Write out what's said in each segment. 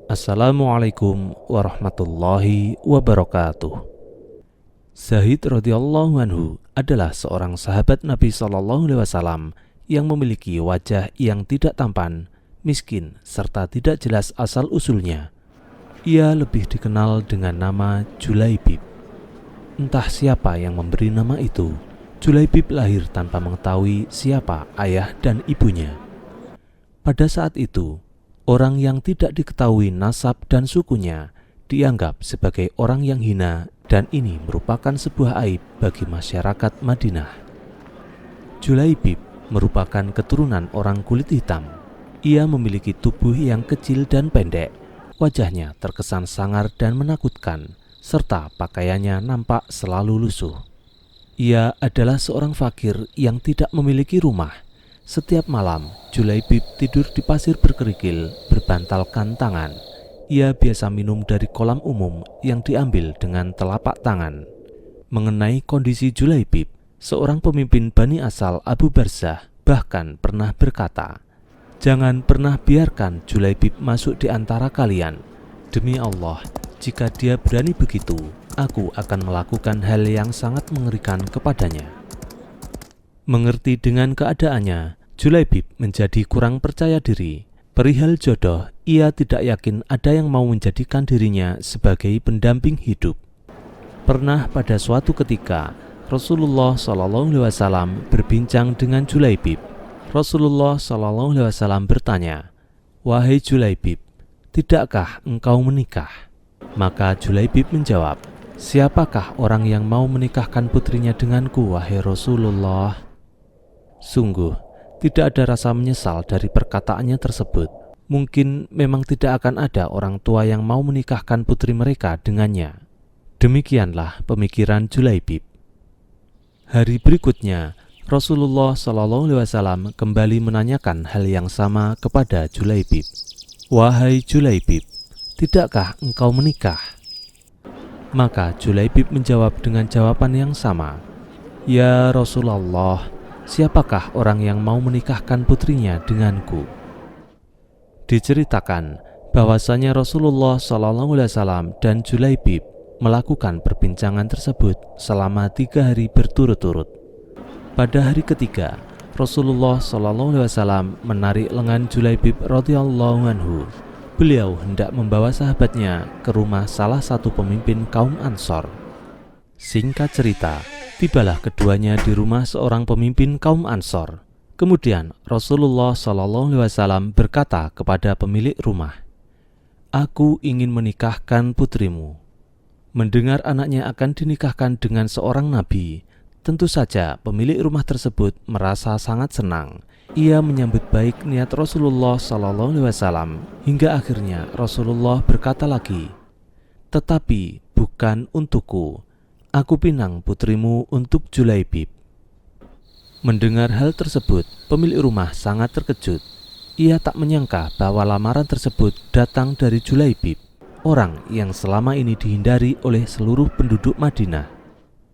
Assalamualaikum warahmatullahi wabarakatuh. Zaid radhiyallahu anhu adalah seorang sahabat Nabi SAW yang memiliki wajah yang tidak tampan, miskin, serta tidak jelas asal-usulnya. Ia lebih dikenal dengan nama Julaibib. Entah siapa yang memberi nama itu, Julaibib lahir tanpa mengetahui siapa ayah dan ibunya. Pada saat itu, orang yang tidak diketahui nasab dan sukunya dianggap sebagai orang yang hina, dan ini merupakan sebuah aib bagi masyarakat Madinah. Julaibib merupakan keturunan orang kulit hitam. Ia memiliki tubuh yang kecil dan pendek, wajahnya terkesan sangar dan menakutkan, serta pakaiannya nampak selalu lusuh. Ia adalah seorang fakir yang tidak memiliki rumah. Setiap malam, Julaibib tidur di pasir berkerikil berbantalkan tangan. Ia biasa minum dari kolam umum yang diambil dengan telapak tangan. Mengenai kondisi Julaibib, seorang pemimpin Bani Asal Abu Barzah bahkan pernah berkata, "Jangan pernah biarkan Julaibib masuk di antara kalian. Demi Allah, jika dia berani begitu, aku akan melakukan hal yang sangat mengerikan kepadanya." Mengerti dengan keadaannya, Julaibib menjadi kurang percaya diri. Perihal jodoh, ia tidak yakin ada yang mau menjadikan dirinya sebagai pendamping hidup. Pernah pada suatu ketika, Rasulullah SAW berbincang dengan Julaibib. Rasulullah SAW bertanya, "Wahai Julaibib, tidakkah engkau menikah?" Maka Julaibib menjawab, "Siapakah orang yang mau menikahkan putrinya denganku, wahai Rasulullah?" Sungguh, tidak ada rasa menyesal dari perkataannya tersebut. Mungkin memang tidak akan ada orang tua yang mau menikahkan putri mereka dengannya. Demikianlah pemikiran Julaibib. Hari berikutnya, Rasulullah SAW kembali menanyakan hal yang sama kepada Julaibib. "Wahai Julaibib, tidakkah engkau menikah?" Maka Julaibib menjawab dengan jawaban yang sama, "Ya Rasulullah, siapakah orang yang mau menikahkan putrinya denganku?" Diceritakan bahwasanya Rasulullah SAW dan Julaibib melakukan perbincangan tersebut selama 3 hari berturut-turut. Pada hari ketiga, Rasulullah SAW menarik lengan Julaibib radhiyallahu anhu. Beliau hendak membawa sahabatnya ke rumah salah satu pemimpin kaum Ansor. Singkat cerita, tibalah keduanya di rumah seorang pemimpin kaum Ansor. Kemudian Rasulullah SAW berkata kepada pemilik rumah, "Aku ingin menikahkan putrimu." Mendengar anaknya akan dinikahkan dengan seorang nabi, tentu saja pemilik rumah tersebut merasa sangat senang. Ia menyambut baik niat Rasulullah SAW hingga akhirnya Rasulullah berkata lagi, "Tetapi bukan untukku. Aku pinang putrimu untuk Julaibib." Mendengar hal tersebut, pemilik rumah sangat terkejut. Ia tak menyangka bahwa lamaran tersebut datang dari Julaibib, orang yang selama ini dihindari oleh seluruh penduduk Madinah.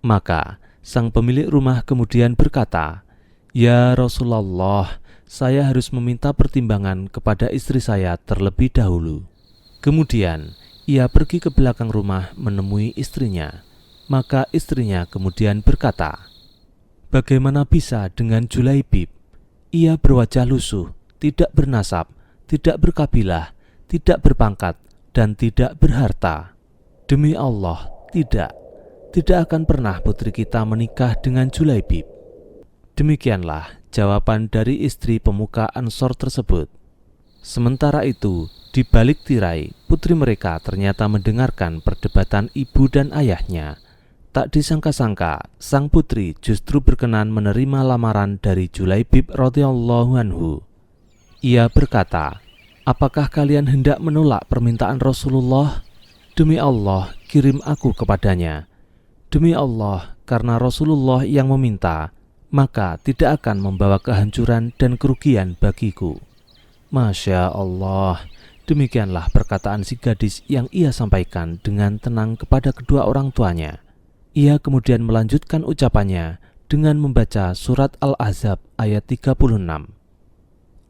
Maka, sang pemilik rumah kemudian berkata, "Ya Rasulullah, saya harus meminta pertimbangan kepada istri saya terlebih dahulu." Kemudian, ia pergi ke belakang rumah menemui istrinya. Maka istrinya kemudian berkata, "Bagaimana bisa dengan Julaibib? Ia berwajah lusuh, tidak bernasab, tidak berkabilah, tidak berpangkat, dan tidak berharta. Demi Allah, tidak akan pernah putri kita menikah dengan Julaibib." Demikianlah jawaban dari istri pemuka Ansor tersebut. Sementara itu, di balik tirai, putri mereka ternyata mendengarkan perdebatan ibu dan ayahnya. Tak disangka-sangka, sang putri justru berkenan menerima lamaran dari Julaibib radhiyallahu anhu. Ia berkata, "Apakah kalian hendak menolak permintaan Rasulullah? Demi Allah, kirim aku kepadanya. Demi Allah, karena Rasulullah yang meminta, maka tidak akan membawa kehancuran dan kerugian bagiku." Masya Allah, demikianlah perkataan si gadis yang ia sampaikan dengan tenang kepada kedua orang tuanya. Ia kemudian melanjutkan ucapannya dengan membaca surat Al-Ahzab ayat 36.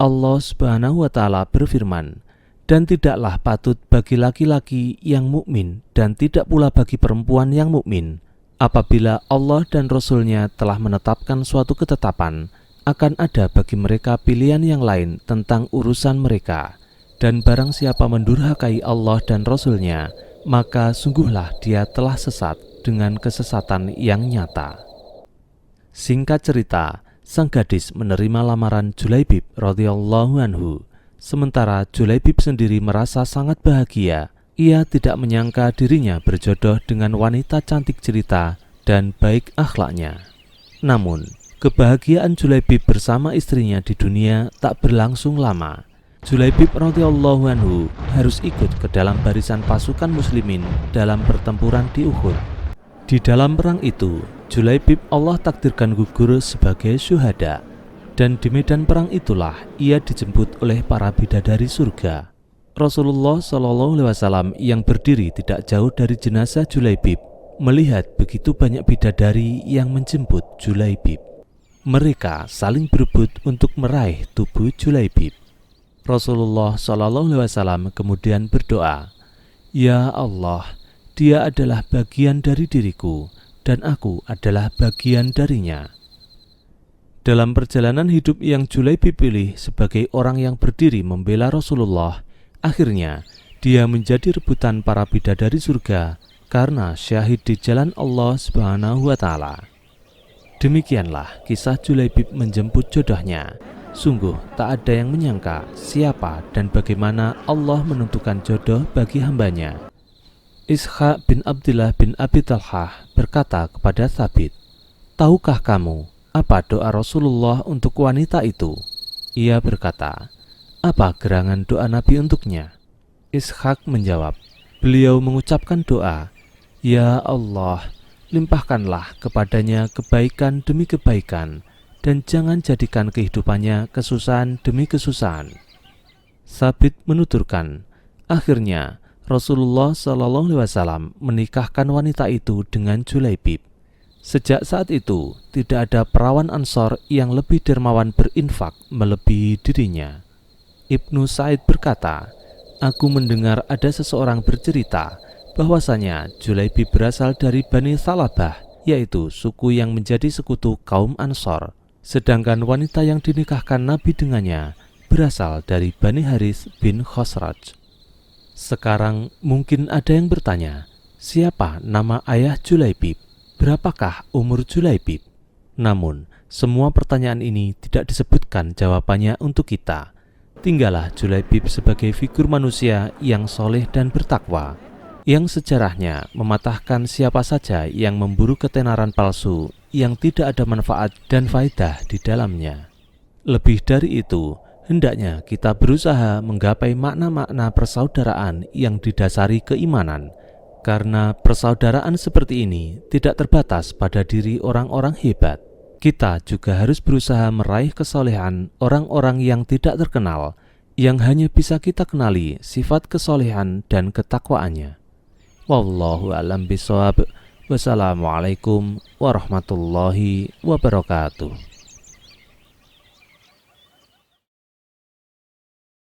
Allah Subhanahu wa Ta'ala berfirman, Dan tidaklah patut bagi laki-laki yang mukmin dan tidak pula bagi perempuan yang mukmin apabila Allah dan Rasul-Nya telah menetapkan suatu ketetapan akan ada bagi mereka pilihan yang lain tentang urusan mereka. Dan barang siapa mendurhakai Allah dan Rasul-Nya, maka sungguhlah dia telah sesat dengan kesesatan yang nyata. Singkat cerita, sang gadis menerima lamaran Julaibib radhiyallahu anhu. Sementara Julaibib sendiri merasa sangat bahagia. Ia tidak menyangka dirinya berjodoh dengan wanita cantik cerita dan baik akhlaknya. Namun, kebahagiaan Julaibib bersama istrinya di dunia tak berlangsung lama. Julaibib radhiyallahu anhu harus ikut ke dalam barisan pasukan muslimin dalam pertempuran di Uhud. Di dalam perang itu, Julaibib Allah takdirkan gugur sebagai syuhada. Dan di medan perang itulah ia dijemput oleh para bidadari surga. Rasulullah SAW yang berdiri tidak jauh dari jenazah Julaibib melihat begitu banyak bidadari yang menjemput Julaibib. Mereka saling berebut untuk meraih tubuh Julaibib. Rasulullah SAW kemudian berdoa, "Ya Allah, dia adalah bagian dari diriku dan aku adalah bagian darinya." Dalam perjalanan hidup yang Julaibib pilih sebagai orang yang berdiri membela Rasulullah, akhirnya dia menjadi rebutan para bidadari surga karena syahid di jalan Allah Subhanahu wa Ta'ala. Demikianlah kisah Julaibib menjemput jodohnya. Sungguh tak ada yang menyangka siapa dan bagaimana Allah menentukan jodoh bagi hambanya. Ishaq bin Abdullah bin Abi Talhah berkata kepada Thabit, "Tahukah kamu apa doa Rasulullah untuk wanita itu?" Ia berkata, "Apa gerangan doa Nabi untuknya?" Ishaq menjawab, "Beliau mengucapkan doa, 'Ya Allah, limpahkanlah kepadanya kebaikan demi kebaikan, dan jangan jadikan kehidupannya kesusahan demi kesusahan.'" Sabit menuturkan, akhirnya Rasulullah SAW menikahkan wanita itu dengan Julaibib. Sejak saat itu, tidak ada perawan Ansor yang lebih dermawan berinfak melebihi dirinya. Ibnu Sa'id berkata, "Aku mendengar ada seseorang bercerita bahwasanya Julaibib berasal dari Bani Thalabah, yaitu suku yang menjadi sekutu kaum Ansor. Sedangkan wanita yang dinikahkan Nabi dengannya berasal dari Bani Harits bin Khosraj." Sekarang mungkin ada yang bertanya, siapa nama ayah Julaibib? Berapakah umur Julaibib? Namun, semua pertanyaan ini tidak disebutkan jawabannya untuk kita. Tinggallah Julaibib sebagai figur manusia yang soleh dan bertakwa, yang sejarahnya mematahkan siapa saja yang memburu ketenaran palsu yang tidak ada manfaat dan faedah di dalamnya. Lebih dari itu, hendaknya kita berusaha menggapai makna-makna persaudaraan yang didasari keimanan, karena persaudaraan seperti ini tidak terbatas pada diri orang-orang hebat. Kita juga harus berusaha meraih kesolehan orang-orang yang tidak terkenal, yang hanya bisa kita kenali sifat kesolehan dan ketakwaannya. Wallahu a'lam bishawab. Wassalamualaikum warahmatullahi wabarakatuh.